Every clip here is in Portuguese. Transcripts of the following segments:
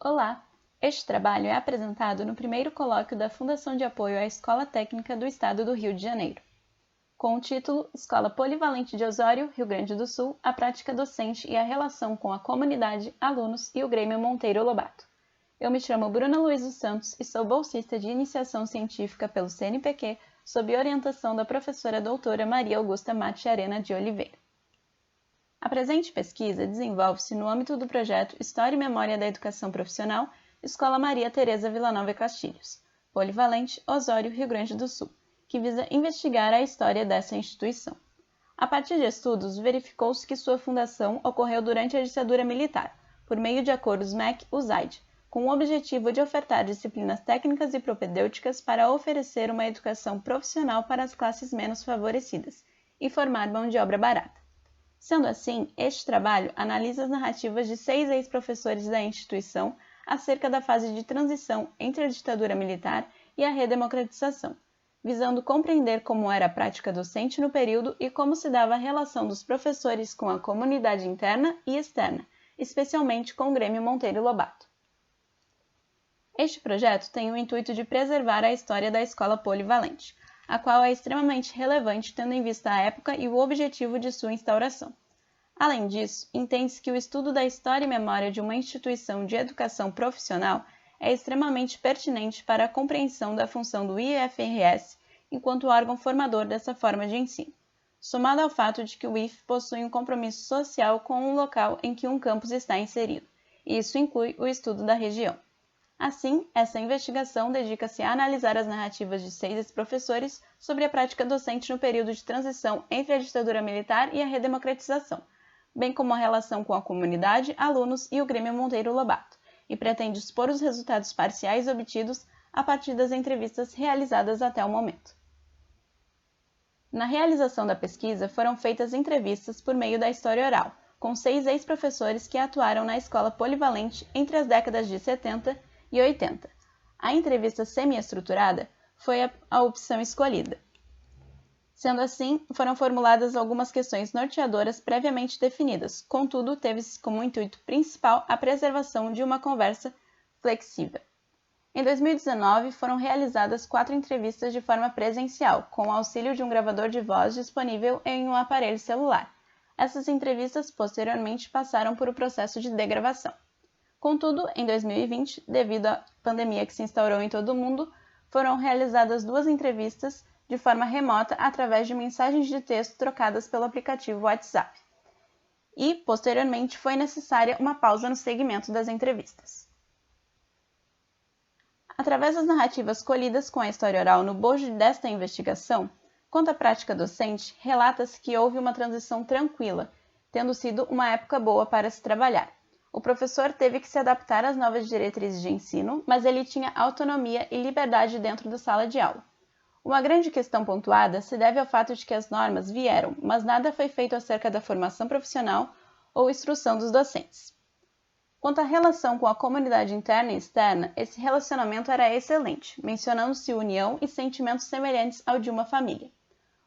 Olá! Este trabalho é apresentado no primeiro colóquio da Fundação de Apoio à Escola Técnica do Estado do Rio de Janeiro, com o título Escola Polivalente de Osório, Rio Grande do Sul, a prática docente e a relação com a comunidade, alunos e o Grêmio Monteiro Lobato. Eu me chamo Bruna Luiz dos Santos e sou bolsista de Iniciação Científica pelo CNPq, sob orientação da professora doutora Maria Augusta Mate Arena de Oliveira. A presente pesquisa desenvolve-se no âmbito do projeto História e Memória da Educação Profissional, Escola Maria Tereza Villanova e Castilhos, Polivalente, Osório, Rio Grande do Sul, que visa investigar a história dessa instituição. A partir de estudos, verificou-se que sua fundação ocorreu durante a ditadura militar, por meio de acordos MEC-USAID, com o objetivo de ofertar disciplinas técnicas e propedêuticas para oferecer uma educação profissional para as classes menos favorecidas e formar mão de obra barata. Sendo assim, este trabalho analisa as narrativas de 6 ex-professores da instituição acerca da fase de transição entre a ditadura militar e a redemocratização, visando compreender como era a prática docente no período e como se dava a relação dos professores com a comunidade interna e externa, especialmente com o Grêmio Monteiro Lobato. Este projeto tem o intuito de preservar a história da escola polivalente, a qual é extremamente relevante tendo em vista a época e o objetivo de sua instauração. Além disso, entende-se que o estudo da história e memória de uma instituição de educação profissional é extremamente pertinente para a compreensão da função do IFRS enquanto órgão formador dessa forma de ensino, somado ao fato de que o IF possui um compromisso social com o local em que um campus está inserido, e isso inclui o estudo da região. Assim, essa investigação dedica-se a analisar as narrativas de 6 professores sobre a prática docente no período de transição entre a ditadura militar e a redemocratização, bem como a relação com a comunidade, alunos e o Grêmio Monteiro Lobato, e pretende expor os resultados parciais obtidos a partir das entrevistas realizadas até o momento. Na realização da pesquisa, foram feitas entrevistas por meio da história oral, com 6 ex-professores que atuaram na escola polivalente entre as décadas de 70 e 80. A entrevista semi-estruturada foi a opção escolhida. Sendo assim, foram formuladas algumas questões norteadoras previamente definidas, contudo, teve-se como intuito principal a preservação de uma conversa flexível. Em 2019, foram realizadas 4 entrevistas de forma presencial, com o auxílio de um gravador de voz disponível em um aparelho celular. Essas entrevistas, posteriormente, passaram por o processo de degravação. Contudo, em 2020, devido à pandemia que se instaurou em todo o mundo, foram realizadas 2 entrevistas de forma remota através de mensagens de texto trocadas pelo aplicativo WhatsApp. E, posteriormente, foi necessária uma pausa no segmento das entrevistas. Através das narrativas colhidas com a história oral no bojo desta investigação, quanto à prática docente, relata-se que houve uma transição tranquila, tendo sido uma época boa para se trabalhar. O professor teve que se adaptar às novas diretrizes de ensino, mas ele tinha autonomia e liberdade dentro da sala de aula. Uma grande questão pontuada se deve ao fato de que as normas vieram, mas nada foi feito acerca da formação profissional ou instrução dos docentes. Quanto à relação com a comunidade interna e externa, esse relacionamento era excelente, mencionando-se união e sentimentos semelhantes ao de uma família.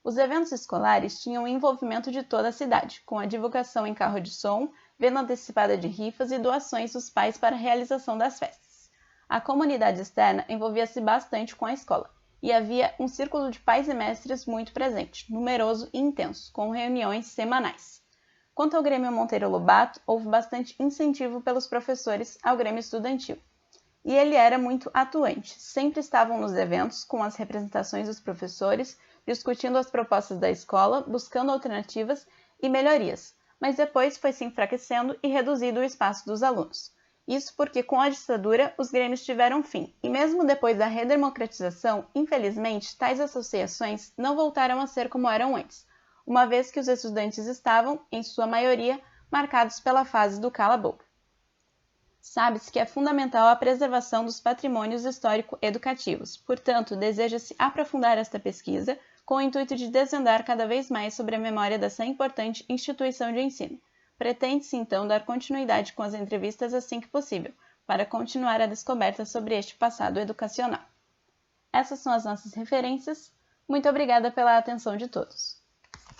Os eventos escolares tinham o envolvimento de toda a cidade, com a divulgação em carro de som, venda antecipada de rifas e doações dos pais para a realização das festas. A comunidade externa envolvia-se bastante com a escola, e havia um círculo de pais e mestres muito presente, numeroso e intenso, com reuniões semanais. Quanto ao Grêmio Monteiro Lobato, houve bastante incentivo pelos professores ao Grêmio Estudantil. E ele era muito atuante, sempre estavam nos eventos com as representações dos professores, discutindo as propostas da escola, buscando alternativas e melhorias, mas depois foi se enfraquecendo e reduzido o espaço dos alunos. Isso porque, com a ditadura, os grêmios tiveram fim, e mesmo depois da redemocratização, infelizmente, tais associações não voltaram a ser como eram antes, uma vez que os estudantes estavam, em sua maioria, marcados pela fase do cala-boca. Sabe-se que é fundamental a preservação dos patrimônios histórico-educativos, portanto, deseja-se aprofundar esta pesquisa com o intuito de desvendar cada vez mais sobre a memória dessa importante instituição de ensino. Pretende-se, então, dar continuidade com as entrevistas assim que possível, para continuar a descoberta sobre este passado educacional. Essas são as nossas referências. Muito obrigada pela atenção de todos.